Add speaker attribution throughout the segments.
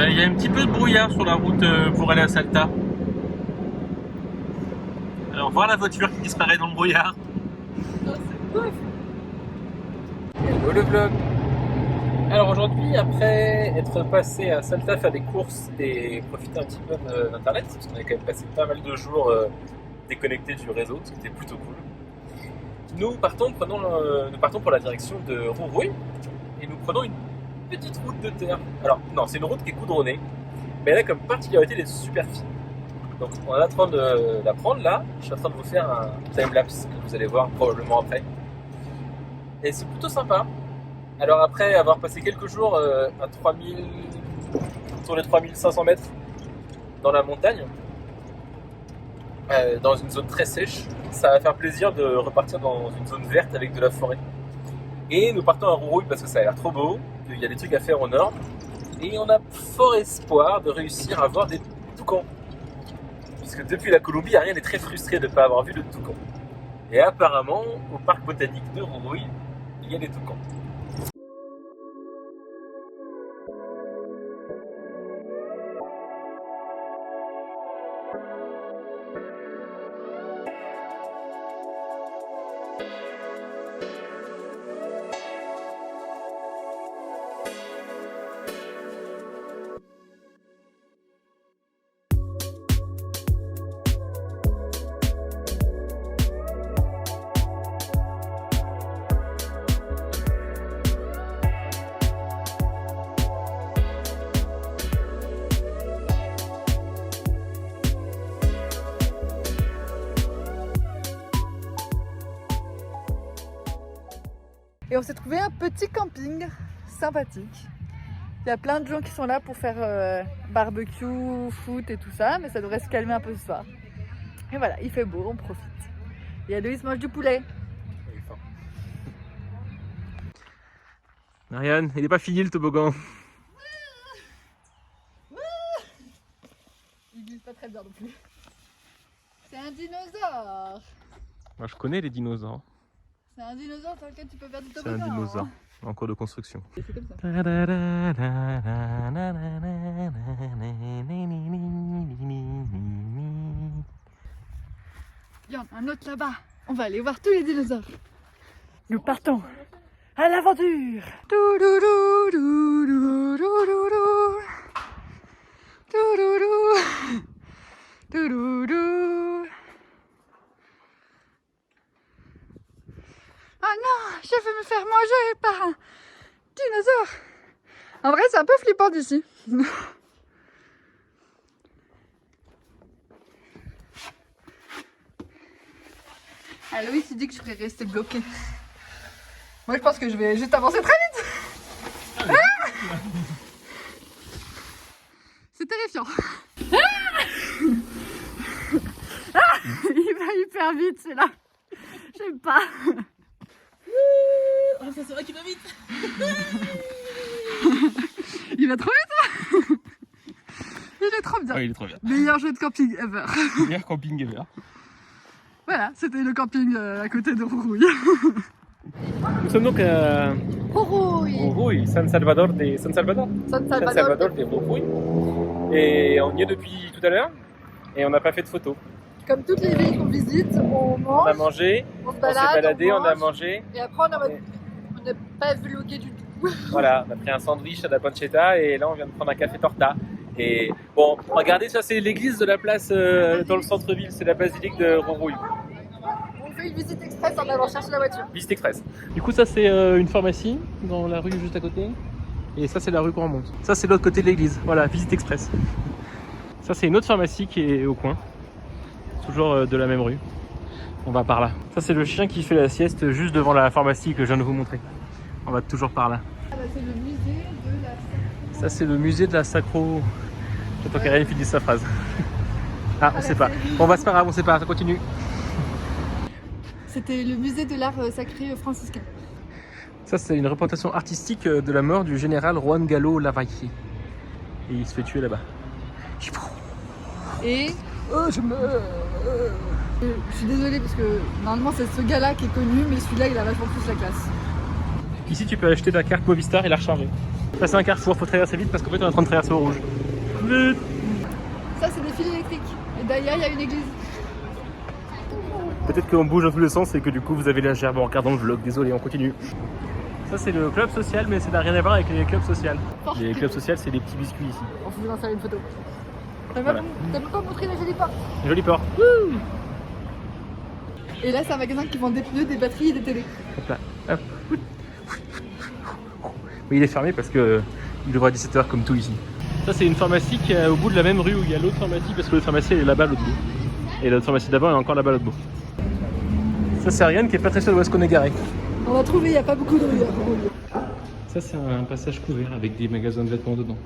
Speaker 1: Il y a un petit peu de brouillard sur la route pour aller à Salta. Alors, voir la voiture qui disparaît dans le brouillard. Hello le vlog. Alors aujourd'hui, après être passé à Salta faire des courses et profiter un petit peu d'internet, parce qu'on a quand même passé pas mal de jours déconnectés du réseau, ce qui était plutôt cool. Nous partons pour la direction de Jujuy et nous prenons une petite route de terre. Alors non, c'est une route qui est goudronnée, mais elle a comme particularité d'être super fine. Donc on est en train de la prendre là, je suis en train de vous faire un time-lapse que vous allez voir probablement après. Et c'est plutôt sympa. Alors après avoir passé quelques jours sur les 3500 mètres dans la montagne, dans une zone très sèche, ça va faire plaisir de repartir dans une zone verte avec de la forêt. Et nous partons à Jujuy parce que ça a l'air trop beau, qu'il y a des trucs à faire au nord, et on a fort espoir de réussir à voir des toucans. Puisque depuis la Colombie, Ariane est très frustrée de ne pas avoir vu de toucans. Et apparemment, au parc botanique de Jujuy, il y a des toucans.
Speaker 2: Et on s'est trouvé un petit camping sympathique. Il y a plein de gens qui sont là pour faire barbecue, foot et tout ça, mais ça devrait se calmer un peu ce soir. Et voilà, il fait beau, on profite. Et Aloïs mange du poulet.
Speaker 1: Ariane, il n'est pas fini le toboggan.
Speaker 2: Il glisse pas très bien non plus. C'est un dinosaure.
Speaker 1: Moi je connais les dinosaures.
Speaker 2: C'est un dinosaure sur lequel tu peux faire du
Speaker 1: C'est
Speaker 2: toboggan.
Speaker 1: un dinosaure en cours de construction.
Speaker 2: Et c'est comme ça. Il y en a un autre là-bas. On va aller voir tous les dinosaures. Nous partons à l'aventure. Oh non, je vais me faire manger par un dinosaure. En vrai, c'est un peu flippant d'ici. Aloïs, il dit que je serais restée bloquée. Moi, je pense que je vais juste avancer très vite. Ah, c'est terrifiant. Ah, il va hyper vite, celui-là. J'aime pas.
Speaker 3: Oh, ça c'est vrai qu'il va vite.
Speaker 2: Il va trop vite. Il est trop bien.
Speaker 1: Ah, il est trop bien.
Speaker 2: Meilleur jeu de camping ever.
Speaker 1: Meilleur camping ever.
Speaker 2: Voilà, c'était le camping à côté de Jujuy.
Speaker 1: Nous sommes donc à
Speaker 2: Jujuy.
Speaker 1: San Salvador de Jujuy. Et on y est depuis tout à l'heure et on n'a pas fait de photos.
Speaker 2: Comme toutes les villes qu'on visite, on mange,
Speaker 1: On a mangé,
Speaker 2: on se
Speaker 1: on
Speaker 2: balade,
Speaker 1: s'est baladé, on a
Speaker 2: mange,
Speaker 1: mangé.
Speaker 2: et après on n'a pas vlogué du tout.
Speaker 1: Voilà, on a pris un sandwich à la pancetta et là on vient de prendre un café torta. Et bon, regardez, ça c'est l'église de la place dans le centre-ville, c'est la basilique de Jujuy.
Speaker 2: On fait une visite express en allant chercher la voiture.
Speaker 1: Visite express. Du coup, ça c'est une pharmacie dans la rue juste à côté. Et ça c'est la rue qu'on remonte. Ça c'est l'autre côté de l'église. Voilà, visite express. Ça c'est une autre pharmacie qui est au coin. Toujours de la même rue. On va par là. Ça c'est le chien qui fait la sieste juste devant la pharmacie que je viens de vous montrer. On va toujours par là.
Speaker 2: Ah bah, c'est le musée de la...
Speaker 1: Ça c'est le musée de la Sacro... J'attends qu'Ariane finisse sa phrase. Ah, on sait pas. Bon, bah c'est pas grave, on sait pas, ça continue.
Speaker 2: C'était le musée de l'art sacré franciscain.
Speaker 1: Ça c'est une représentation artistique de la mort du général Juan Galo Lavalle. Et il se fait tuer là-bas.
Speaker 2: Et je suis désolée parce que normalement c'est ce gars-là qui est connu, mais celui-là il a vachement plus la classe.
Speaker 1: Ici tu peux acheter ta carte Movistar et la recharger. Ça c'est un carrefour, faut traverser vite parce qu'en fait on est en train de traverser au rouge. Vite.
Speaker 2: Ça c'est des fils électriques. Et derrière il y a une église.
Speaker 1: Peut-être qu'on bouge dans tous les sens et que du coup vous avez la gerbe en regardant le vlog. Désolé, on continue. Ça c'est le club social, mais ça n'a rien à voir avec les clubs sociaux. Les clubs sociaux c'est des petits biscuits ici.
Speaker 2: On vous en faire une photo. T'as
Speaker 1: Voilà.
Speaker 2: même pas montré la jolie porte.
Speaker 1: Jolie porte.
Speaker 2: Et là c'est un magasin qui vend des pneus, des batteries et des télés.
Speaker 1: Hop là. Hop. Oui, il est fermé parce que il ouvre à 17h comme tout ici. Ça c'est une pharmacie qui est au bout de la même rue où il y a l'autre pharmacie parce que l'autre pharmacie elle est là-bas à l'autre bout. Et l'autre pharmacie d'avant elle est encore là-bas à l'autre bout. Ça c'est Ariane qui est pas très sûr où est-ce qu'on est garé.
Speaker 2: On va trouver, il n'y a pas beaucoup de rue.
Speaker 1: Ça c'est un passage couvert avec des magasins de vêtements dedans.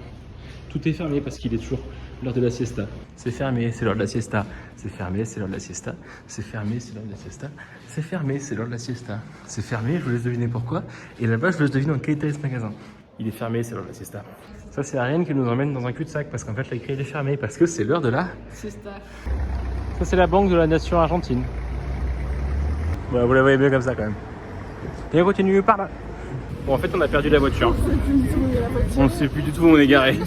Speaker 1: Tout est fermé parce qu'il est toujours l'heure de la siesta. C'est fermé, c'est l'heure de la siesta. C'est fermé, c'est l'heure de la siesta. C'est fermé, c'est l'heure de la siesta. C'est fermé, c'est l'heure de la siesta. C'est fermé, je vous laisse deviner pourquoi. Et là-bas, je vous laisse deviner en quel état est ce magasin. Il est fermé, c'est l'heure de la siesta. Ça, c'est Ariane qui nous emmène dans un cul-de-sac parce qu'en fait, la grille est fermée parce que c'est l'heure de la
Speaker 2: Siesta.
Speaker 1: Ça, c'est la banque de la nation argentine. Voilà, vous la voyez bien comme ça quand même. Et on continue par là. Bon, en fait, on a perdu la voiture. On ne sait plus du tout où on est garé.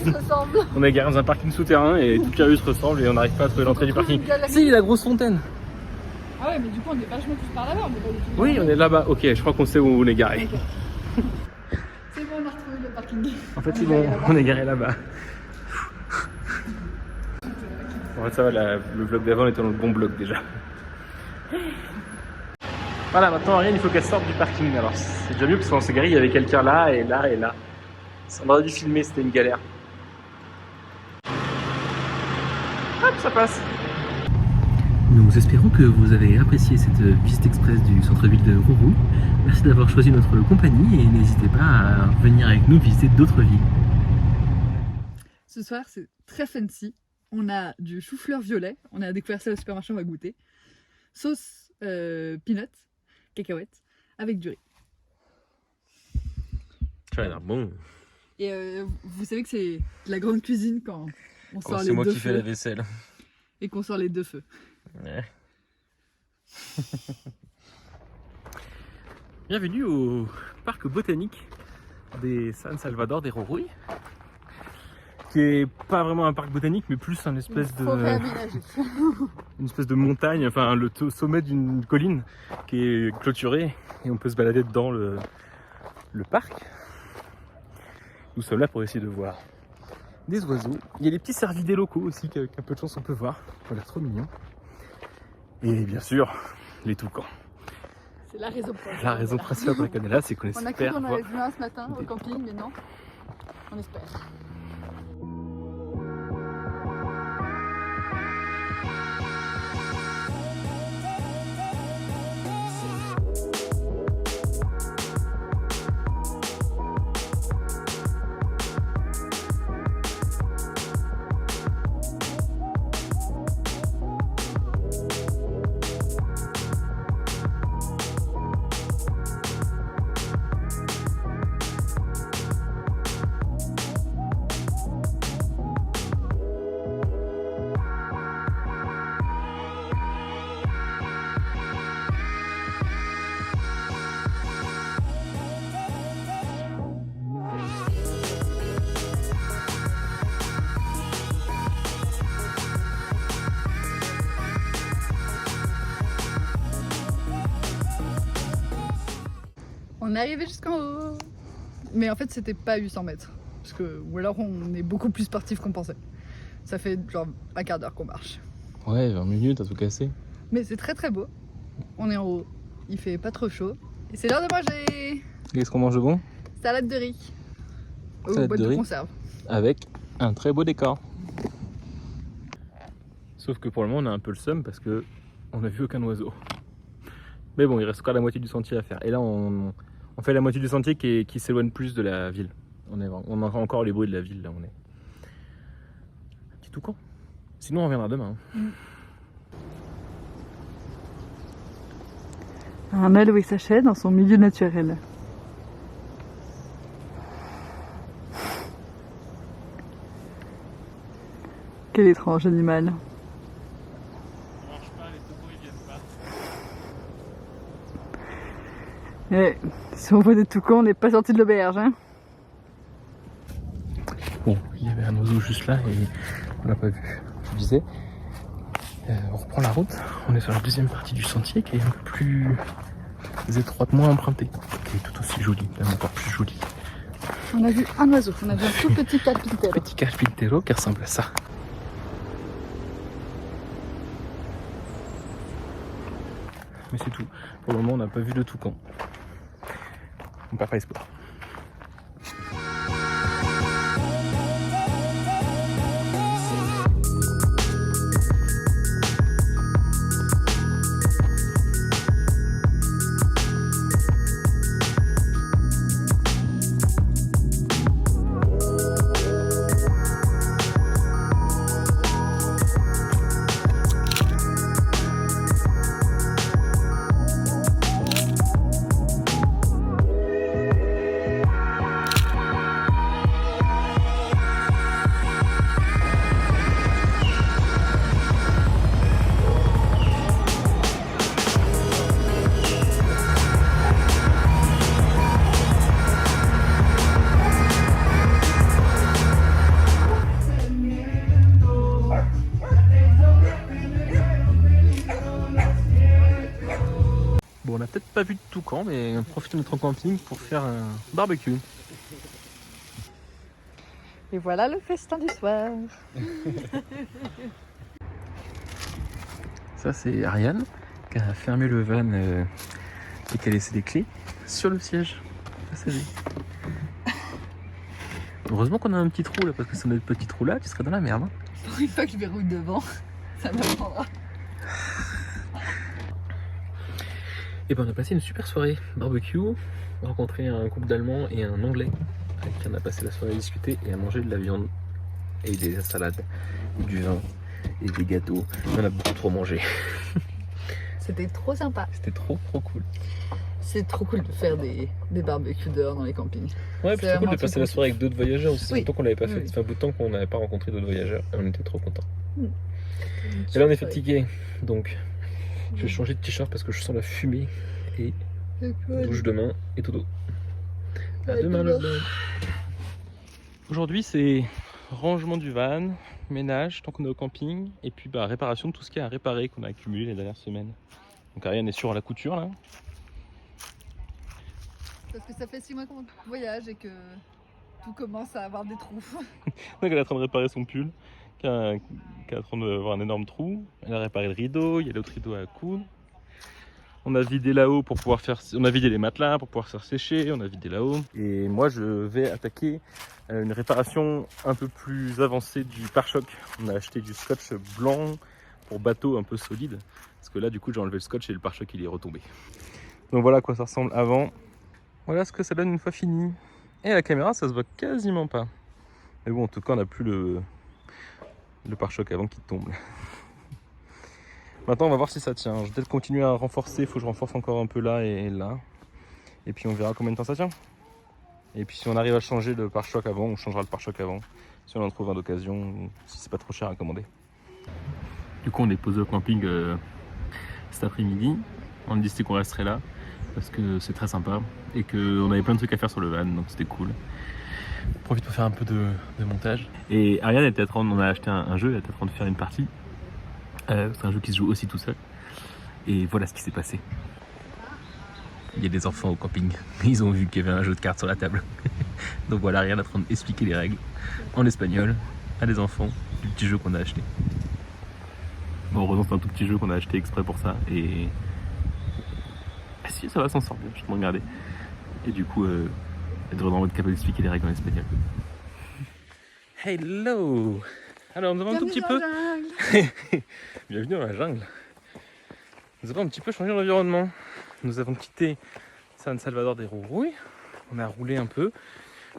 Speaker 1: On est garé dans un parking souterrain et toute la rue se ressemble et on n'arrive pas à trouver l'entrée du parking. Si, la grosse fontaine.
Speaker 2: Ah ouais, mais du coup, on est vachement plus par là-bas. On est pas du tout.
Speaker 1: Oui, on est là-bas. Ok, je crois qu'on sait où on est garé.
Speaker 2: Okay. C'est bon, on a retrouvé le parking.
Speaker 1: En fait, c'est bon, on est garé là-bas. Bon, ça va, le vlog d'avant était dans le bon vlog déjà. Voilà, maintenant Ariane, il faut qu'elle sorte du parking. Alors, c'est déjà mieux parce qu'on s'est garé, il y avait quelqu'un là et là et là. On aurait dû filmer, c'était une galère. Hop, ça passe. Nous espérons que vous avez apprécié cette visite express du centre-ville de Rourou. Merci d'avoir choisi notre compagnie et n'hésitez pas à venir avec nous visiter d'autres villes.
Speaker 2: Ce soir, c'est très fancy. On a du chou-fleur violet. On a découvert ça au supermarché, on va goûter. Sauce peanut, cacahuètes, avec du riz.
Speaker 1: Ça a l'air bon.
Speaker 2: Et vous savez que c'est de la grande cuisine quand on sort les deux feux.
Speaker 1: C'est moi qui fais la vaisselle.
Speaker 2: Et qu'on sort les deux feux.
Speaker 1: Ouais. Bienvenue au parc botanique des San Salvador de Jujuy, qui est pas vraiment un parc botanique mais plus une espèce de montagne, enfin le sommet d'une colline qui est clôturée et on peut se balader dans le parc. Nous sommes là pour essayer de voir des oiseaux. Il y a les petits cervidés locaux aussi qu'avec un peu de chance on peut voir. Ça a l'air trop mignon. Et bien sûr, les toucans.
Speaker 2: C'est la raison principale.
Speaker 1: La raison principale pour laquelle on est là, c'est qu'on espère.
Speaker 2: On a cru qu'on avait vu un ce matin au camping, mais non. On espère. On est arrivé jusqu'en haut. Mais en fait, c'était pas 800 mètres. Parce que, ou alors, on est beaucoup plus sportif qu'on pensait. Ça fait genre un quart d'heure qu'on marche.
Speaker 1: Ouais, 20 minutes à tout casser.
Speaker 2: Mais c'est très très beau. On est en haut. Il fait pas trop chaud. Et c'est l'heure de manger.
Speaker 1: Qu'est-ce qu'on mange de bon?
Speaker 2: Salade de riz.
Speaker 1: Salade
Speaker 2: Boîte
Speaker 1: de
Speaker 2: de
Speaker 1: riz.
Speaker 2: conserve.
Speaker 1: Avec un très beau décor. Sauf que pour le moment, on a un peu le seum parce que on n'a vu aucun oiseau. Mais bon, il reste encore la moitié du sentier à faire. Et là, on fait la moitié du sentier qui s'éloigne plus de la ville. On entend encore les bruits de la ville, là on est. Un petit toucan. Sinon, on reviendra demain.
Speaker 2: Un aloe sachet dans son milieu naturel. Quel étrange animal. Et si on voit des toucans, on n'est pas sorti de l'auberge, hein.
Speaker 1: Bon, il y avait un oiseau juste là et on l'a pas vu. Je disais, on reprend la route. On est sur la deuxième partie du sentier qui est un peu plus étroitement empruntée. Qui est tout aussi jolie, même encore plus jolie.
Speaker 2: On a vu un oiseau, on a vu un tout petit carpintero.
Speaker 1: Petit carpintero qui ressemble à ça. Mais c'est tout. Pour le moment, on n'a pas vu de toucan. On perd pas espoir. Bon, on n'a peut-être pas vu de toucan, mais on profite de notre camping pour faire un barbecue.
Speaker 2: Et voilà le festin du soir.
Speaker 1: Ça, c'est Ariane qui a fermé le van et qui a laissé les clés sur le siège passager. Heureusement qu'on a un petit trou là, parce que sans notre petit trou là, tu serais dans la merde.
Speaker 2: Pour une fois que je verrouille devant, ça m'apprendra.
Speaker 1: Et ben on a passé une super soirée barbecue, on a rencontré un couple d'Allemands et un Anglais avec qui on a passé la soirée à discuter et à manger de la viande et des salades, et du vin et des gâteaux. On a beaucoup trop mangé.
Speaker 2: C'était trop sympa.
Speaker 1: C'était trop cool.
Speaker 2: C'est trop cool de faire des barbecues dehors dans les campings.
Speaker 1: Ouais, puis c'est cool de passer la soirée avec d'autres voyageurs aussi.
Speaker 2: Oui.
Speaker 1: C'est longtemps qu'on l'avait pas fait.
Speaker 2: Oui.
Speaker 1: Ça fait un bout de temps qu'on n'avait pas rencontré d'autres voyageurs et on était trop contents. Et là on est
Speaker 2: Ouais.
Speaker 1: fatigué, donc je vais changer de t-shirt parce que je sens la fumée et douche demain et tout d'eau. À demain le vlog. Aujourd'hui c'est rangement du van, ménage tant qu'on est au camping et puis réparation de tout ce qu'il y a à réparer qu'on a accumulé les dernières semaines. Donc Ariane est sur la couture là.
Speaker 2: Parce que ça fait 6 mois qu'on voyage et que tout commence à avoir des trous.
Speaker 1: Donc elle est en train de réparer son pull qui est en train d'avoir un énorme trou. Elle a réparé le rideau, il y a l'autre rideau à coudre. On a vidé là-haut pour pouvoir faire... On a vidé les matelas pour pouvoir faire sécher, on a vidé là-haut. Et moi je vais attaquer une réparation un peu plus avancée du pare-choc. On a acheté du scotch blanc pour bateau un peu solide. Parce que là du coup j'ai enlevé le scotch et le pare-choc il est retombé. Donc voilà à quoi ça ressemble avant. Voilà ce que ça donne une fois fini. Et à la caméra ça se voit quasiment pas. Mais bon en tout cas on n'a plus le pare-choc avant qu'il tombe. Maintenant on va voir si ça tient. Je vais peut-être continuer à renforcer, il faut que je renforce encore un peu là et là. Et puis on verra combien de temps ça tient. Et puis si on arrive à changer le pare-choc avant, on changera le pare-choc avant. Si on en trouve un d'occasion, si c'est pas trop cher à commander. Du coup on est posé au camping cet après-midi. On a décidé qu'on resterait là parce que c'est très sympa et qu'on avait plein de trucs à faire sur le van, donc c'était cool. On profite pour faire un peu de montage. Et Ariane était en train, on a acheté un jeu, elle était en train de faire une partie. C'est un jeu qui se joue aussi tout seul. Et voilà ce qui s'est passé. Il y a des enfants au camping. Ils ont vu qu'il y avait un jeu de cartes sur la table. Donc voilà, Ariane est en train d'expliquer les règles en espagnol à des enfants du petit jeu qu'on a acheté. Bon, heureusement c'est un tout petit jeu qu'on a acheté exprès pour ça. Et... Ah si, ça va s'en sortir, je te regarder. Et du coup, elle devrait vraiment être capable d'expliquer les règles en espagnol. Hello! Alors nous avons un tout petit peu... Bienvenue dans la jungle. Nous avons un petit peu changé l'environnement. Nous avons quitté San Salvador des Rorouilles. On a roulé un peu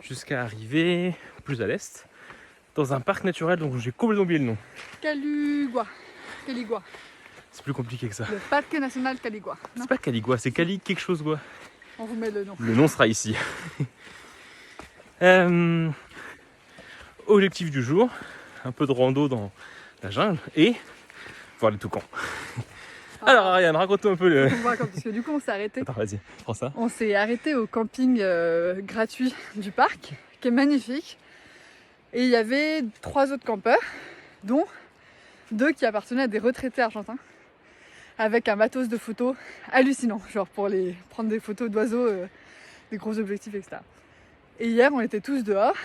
Speaker 1: jusqu'à arriver plus à l'est dans un parc naturel dont j'ai complètement oublié le nom.
Speaker 2: Caligua.
Speaker 1: C'est plus compliqué que ça.
Speaker 2: Le parc national Caligua.
Speaker 1: C'est pas Caligua, c'est Cali quelque chose quoi.
Speaker 2: On vous met le nom.
Speaker 1: Le nom sera ici. Objectif du jour, un peu de rando dans la jungle et voir les toucans. Alors Ariane, raconte-nous un peu le...
Speaker 2: Parce que du coup on s'est arrêté.
Speaker 1: Attends, vas-y, prends ça.
Speaker 2: On s'est arrêté au camping gratuit du parc, qui est magnifique. Et il y avait 3 autres campeurs, dont 2 qui appartenaient à des retraités argentins, avec un matos de photos hallucinant, genre pour prendre des photos d'oiseaux, des gros objectifs, etc. Et hier, on était tous dehors,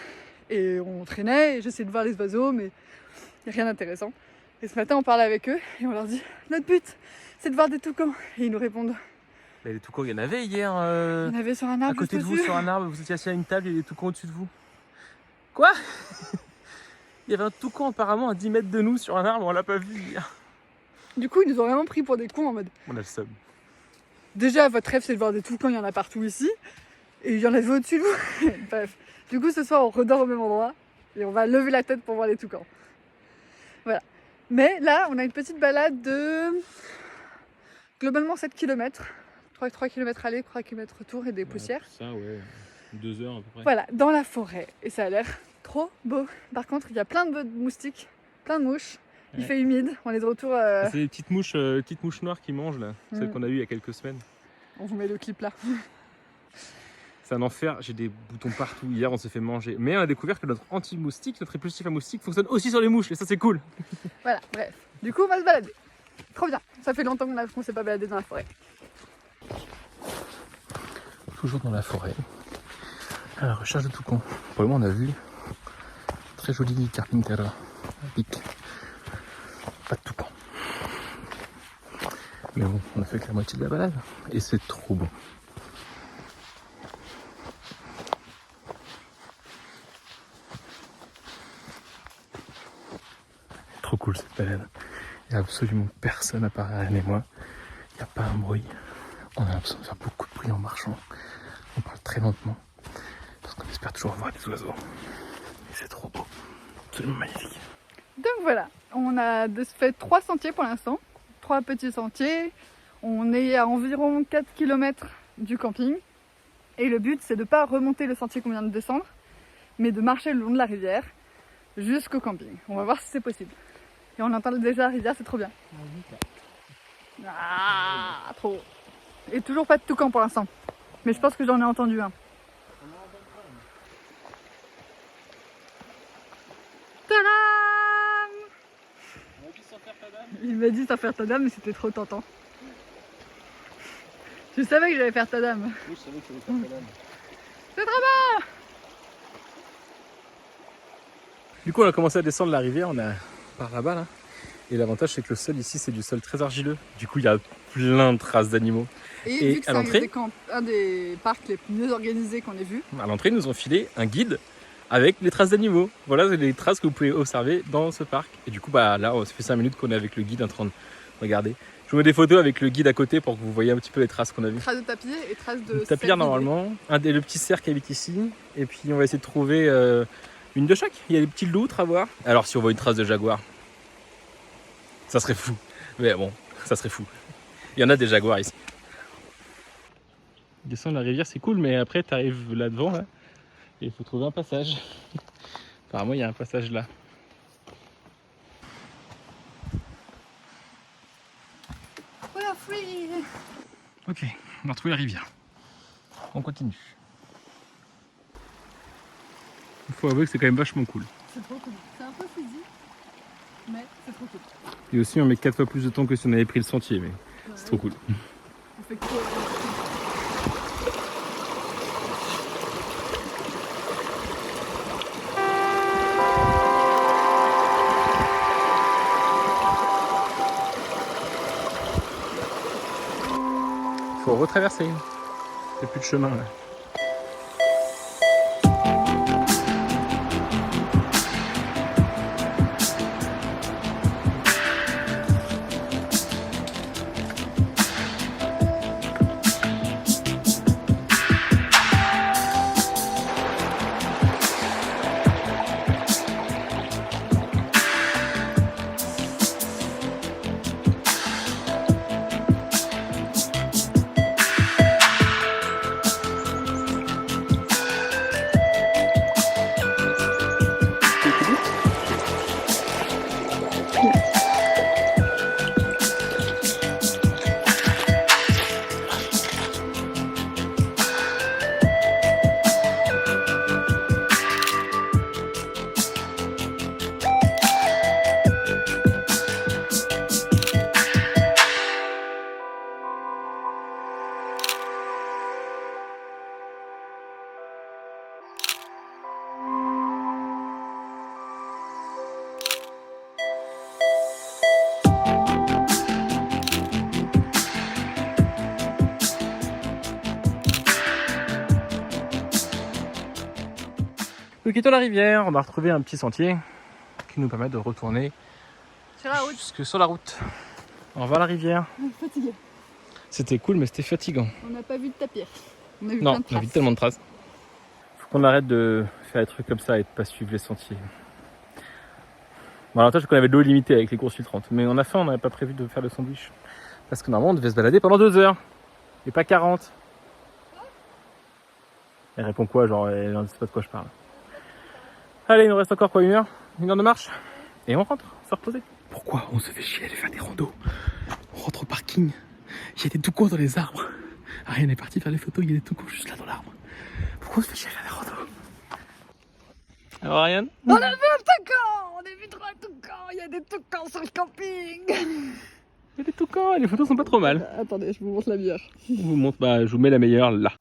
Speaker 2: et on traînait, et j'essayais de voir les oiseaux, mais il n'y a rien d'intéressant. Et ce matin, on parlait avec eux, et on leur dit « Notre but, c'est de voir des toucans !» Et ils nous répondent «
Speaker 3: Mais les toucans, il y en avait hier
Speaker 2: Il y en avait sur un arbre,
Speaker 3: à côté de vous,
Speaker 2: sûr.
Speaker 3: sur un arbre, vous étiez assis à une table et des toucans au-dessus de vous. Quoi? Il y avait un toucan apparemment à 10 mètres de nous sur un arbre, on l'a pas vu hier.
Speaker 2: Du coup, ils nous ont vraiment pris pour des cons en mode
Speaker 3: On a le seum.
Speaker 2: déjà, votre rêve, c'est de voir des toucans, il y en a partout ici. Et il y en avait au-dessus de vous. Bref. Du coup, ce soir, on redort au même endroit. Et on va lever la tête pour voir les toucans. Voilà. Mais là, on a une petite balade de globalement 7 km. 3 km aller, 3 km retour et des poussières.
Speaker 3: Ça, ouais. 2 heures à peu près.
Speaker 2: Voilà, dans la forêt. Et ça a l'air trop beau. Par contre, il y a plein de moustiques, plein de mouches. Il fait humide. On est de retour.
Speaker 3: C'est les petites mouches noires qui mangent là. Celles qu'on a eues il y a quelques semaines.
Speaker 2: On vous met le clip là.
Speaker 3: C'est un enfer, j'ai des boutons partout. Hier, on s'est fait manger. Mais on a découvert que notre anti-moustique, notre répulsif à moustique, fonctionne aussi sur les mouches. Et ça, c'est cool.
Speaker 2: Voilà, bref. Du coup, on va se balader. Trop bien. Ça fait longtemps qu'on s'est pas baladé dans la forêt.
Speaker 3: Toujours dans la forêt. À la recherche de toucans. Pour le moment, on a vu très joli carpintero. Pic. Pas de toucans. Mais bon, on a fait que la moitié de la balade. Et c'est trop bon. Trop cool cette balade. Il n'y a absolument personne à part Anne et moi. Il n'y a pas un bruit. On a l'impression de faire beaucoup de bruit en marchant. On parle très lentement. Parce qu'on espère toujours voir des oiseaux. Et c'est trop beau. Absolument magnifique.
Speaker 2: Donc voilà, on a fait 3 sentiers pour l'instant. 3 petits sentiers. On est à environ 4 km du camping. Et le but, c'est de ne pas remonter le sentier qu'on vient de descendre, mais de marcher le long de la rivière jusqu'au camping. On va voir si c'est possible. Et on entend déjà la rivière, c'est trop bien. Ah, trop. Et toujours pas de toucan pour l'instant. Mais je pense que j'en ai entendu un. Tadam! Il m'a dit sans faire ta dame, mais c'était trop tentant. Je savais que j'allais faire ta dame.
Speaker 3: Oui, je savais que tu allais faire ta dame.
Speaker 2: C'est trop bien!
Speaker 3: Du coup, on a commencé à descendre la rivière, on a par là-bas là. Et l'avantage, c'est que le sol ici, c'est du sol très argileux. Du coup, il y a plein de traces d'animaux.
Speaker 2: Et vu que
Speaker 3: à l'entrée,
Speaker 2: c'est un des parcs les mieux organisés qu'on ait vu.
Speaker 3: À l'entrée, ils nous ont filé un guide avec les traces d'animaux. Voilà les traces que vous pouvez observer dans ce parc. Et du coup, bah là, ça fait 5 minutes qu'on est avec le guide en train de regarder. Je vous mets des photos avec le guide à côté pour que vous voyez un petit peu les traces qu'on a vues.
Speaker 2: Traces de tapir et traces de
Speaker 3: Tapir normalement, le petit cerf qui habite ici. Et puis on va essayer de trouver une de chaque. Il y a des petits loutres à voir. Alors si on voit une trace de jaguar, ça serait fou. Mais bon, ça serait fou. Il y en a des jaguars ici. Descendre la rivière c'est cool, mais après tu arrives là devant là, et il faut trouver un passage. Apparemment il y a un passage là.
Speaker 2: We are free!
Speaker 3: Ok, on a retrouvé la rivière. On continue. Il faut avouer que c'est quand même vachement cool.
Speaker 2: C'est trop cool. C'est un peu physique, mais c'est trop cool.
Speaker 3: Et aussi on met 4 fois plus de temps que si on avait pris le sentier, mais c'est trop cool.
Speaker 2: On fait que...
Speaker 3: Faut retraverser. Il n'y a plus de chemin là. Nous quittons la rivière, on a retrouvé un petit sentier qui nous permet de retourner
Speaker 2: Sur la route.
Speaker 3: jusque sur la route. On va à la rivière.
Speaker 2: Fatigué.
Speaker 3: C'était cool, mais c'était fatigant.
Speaker 2: On n'a pas vu de tapir. On a vu
Speaker 3: Non,
Speaker 2: plein de
Speaker 3: on a vu
Speaker 2: traces.
Speaker 3: tellement de traces. Faut qu'on arrête de faire des trucs comme ça et de pas suivre les sentiers. Bon, l'avantage c'est qu'on avait de l'eau limitée avec les courses filtrantes. Mais on a faim, on n'avait pas prévu de faire le sandwich. Parce que normalement on devait se balader pendant 2 heures. Et pas 40. Elle répond quoi, genre elle ne sait pas de quoi je parle. Allez, il nous reste encore quoi, 1 heure de marche. Et on rentre, se reposer. Pourquoi on se fait chier à aller faire des randos? On rentre au parking. Il y a des toucans dans les arbres. Ariane est partie faire des photos, il y a des toucans juste là dans l'arbre. Pourquoi on se fait chier à faire des randos? Alors Ariane?
Speaker 2: On a vu un toucan. On a vu 3 toucans. Il y a des toucans sur le camping.
Speaker 3: Il y a des toucans, les photos sont pas trop mal.
Speaker 2: Attendez, je vous montre la meilleure.
Speaker 3: Je vous montre, je vous mets la meilleure là.